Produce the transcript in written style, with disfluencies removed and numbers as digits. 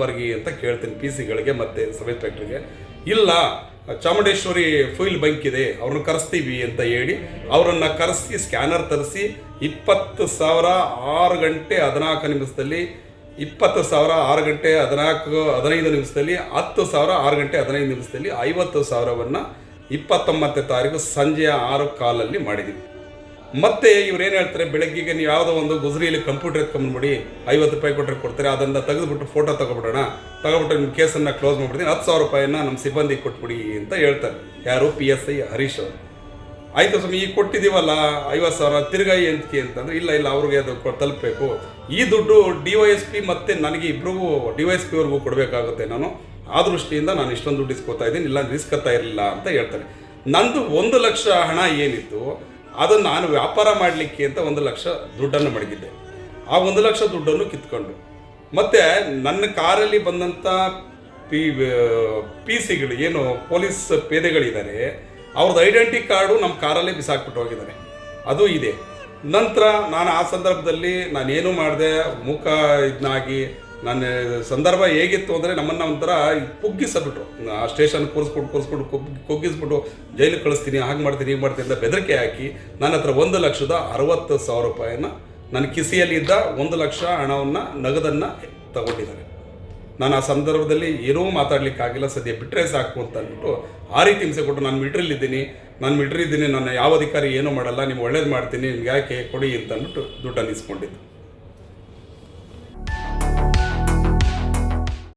ಬರ್ಗಿ ಅಂತ ಕೇಳ್ತೀನಿ ಪಿ ಸಿಗಳಿಗೆ ಮತ್ತು ಸಬ್ ಇನ್ಸ್ಪೆಕ್ಟ್ರಿಗೆ. ಇಲ್ಲ, ಚಾಮುಂಡೇಶ್ವರಿ ಫುಲ್ ಬಂಕ್ ಇದೆ, ಅವ್ರನ್ನ ಕರೆಸ್ತೀವಿ ಅಂತ ಹೇಳಿ ಅವರನ್ನು ಕರೆಸಿ ಸ್ಕ್ಯಾನರ್ ತರಿಸಿ 20,000 6 ಗಂಟೆ 14 ನಿಮಿಷದಲ್ಲಿ, 20,000 6 ಗಂಟೆ 15 ನಿಮಿಷದಲ್ಲಿ, 10,000 6 ಗಂಟೆ 15 ನಿಮಿಷದಲ್ಲಿ 50,000ವನ್ನು 29ನೇ ತಾರೀಕು ಸಂಜೆ 6:15 ಮಾಡಿದ್ದೀವಿ. ಮತ್ತೆ ಇವ್ರೇನು ಹೇಳ್ತಾರೆ, ಬೆಳಗ್ಗೆಗೆ ನೀವು ಯಾವುದೋ ಒಂದು ಗುಜರಿಯಲ್ಲಿ ಕಂಪ್ಯೂಟರ್ ಎತ್ಕೊಂಡ್ಬಿಡಿ, 50 ರೂಪಾಯಿ ಕೊಟ್ಟರೆ ಕೊಡ್ತಾರೆ, ಅದನ್ನು ತೆಗೆದುಬಿಟ್ಟು ಫೋಟೋ ತಗೊಬಿಡೋಣ, ನಿಮ್ಮ ಕೇಸನ್ನು ಕ್ಲೋಸ್ ಮಾಡಿಬಿಡ್ತೀನಿ, 10,000 ರೂಪಾಯಿನ ನಮ್ಮ ಸಿಬ್ಬಂದಿಗೆ ಕೊಟ್ಬಿಡಿ ಅಂತ ಹೇಳ್ತಾರೆ. ಯಾರು? PSI ಹರೀಶ್ ಅವರು. ಆಯಿತು ಸ್ವಾಮಿ, ಈಗ ಕೊಟ್ಟಿದ್ದೀವಲ್ಲ 50,000 ತಿರ್ಗಾಯಿ ಎಂತಕ್ಕೆ ಅಂತಂದರೆ, ಇಲ್ಲ ಅವ್ರಿಗೆ ಅದು ತಲುಪಬೇಕು, ಈ ದುಡ್ಡು DYSP ಮತ್ತು ನನಗೆ ಇಬ್ಬರಿಗೂ DYSP ಅವ್ರಿಗೂ ಕೊಡಬೇಕಾಗುತ್ತೆ, ನಾನು ಆ ದೃಷ್ಟಿಯಿಂದ ನಾನು ಇಷ್ಟೊಂದು ದುಡ್ಡು ಇಸ್ಕೊತಾ ಇದ್ದೀನಿ, ಇಲ್ಲ ಇಸ್ಕೊತಾ ಇರಲಿಲ್ಲ ಅಂತ ಹೇಳ್ತಾರೆ. ನಂದು 1 ಲಕ್ಷ ಹಣ ಏನಿತ್ತು ಅದನ್ನು ನಾನು ವ್ಯಾಪಾರ ಮಾಡಲಿಕ್ಕೆ ಅಂತ 1 ಲಕ್ಷ ದುಡ್ಡನ್ನು ಮಡಗಿದ್ದೆ. ಆ 1 ಲಕ್ಷ ದುಡ್ಡನ್ನು ಕಿತ್ಕೊಂಡು, ಮತ್ತು ನನ್ನ ಕಾರಲ್ಲಿ ಬಂದಂಥ ಪಿ ಸಿಗಳು ಏನು ಪೊಲೀಸ್ ಪೇದೆಗಳಿದ್ದಾರೆ, ಅವ್ರದ್ದು ಐಡೆಂಟಿ ಕಾರ್ಡು ನಮ್ಮ ಕಾರಲ್ಲೇ ಬಿಸಾಕ್ಬಿಟ್ಟು ಹೋಗಿದ್ದಾರೆ, ಅದು ಇದೆ. ನಂತರ ನಾನು ಆ ಸಂದರ್ಭದಲ್ಲಿ ನಾನೇನು ಮಾಡಿದೆ, ಮುಖ ಇದನ್ನಾಗಿ ನನ್ನ ಸಂದರ್ಭ ಹೇಗಿತ್ತು ಅಂದರೆ, ನಮ್ಮನ್ನು ಒಂಥರ ಕುಗ್ಗಿಸಬಿಟ್ರು, ಆ ಸ್ಟೇಷನ್ ಕೂರಿಸ್ಬಿಟ್ಟು ಕುಗ್ಗಿಸ್ಬಿಟ್ಟು ಜೈಲಿಗೆ ಕಳಿಸ್ತೀನಿ, ಹಾಗೆ ಮಾಡ್ತೀನಿ ಹೀಗೆ ಮಾಡ್ತೀನಿ ಅಂತ ಬೆದರಿಕೆ ಹಾಕಿ ನನ್ನ ಹತ್ರ 1,60,000 ರೂಪಾಯಿನ ನನ್ನ ಕಿಸೆಯಲ್ಲಿದ್ದ 1 ಲಕ್ಷ ಹಣವನ್ನು ನಗದನ್ನು ತಗೊಂಡಿದ್ದಾರೆ. ನಾನು ಆ ಸಂದರ್ಭದಲ್ಲಿ ಏನೂ ಮಾತಾಡಲಿಕ್ಕಾಗಿಲ್ಲ, ಸದ್ಯ ಬಿಟ್ಟರೆ ಸಾಕು ಅಂತ ಅಂದ್ಬಿಟ್ಟು ಆ ರೀತಿ ಹಿಂಸೆ ಕೊಟ್ಟು, ನಾನು ಮಿಲ್ಟ್ರಿಲಿದ್ದೀನಿ, ನನ್ನ ಯಾವ ಅಧಿಕಾರಿ ಏನೂ ಮಾಡಲ್ಲ, ನಿಮ್ಗೆ ಒಳ್ಳೇದು ಮಾಡ್ತೀನಿ, ನಿಮ್ಗೆ ಯಾಕೆ ಕೊಡಿ ಅಂತ ಅಂದ್ಬಿಟ್ಟು ದುಡ್ಡನ್ನು ಇಸ್ಕೊಂಡಿದ್ದು.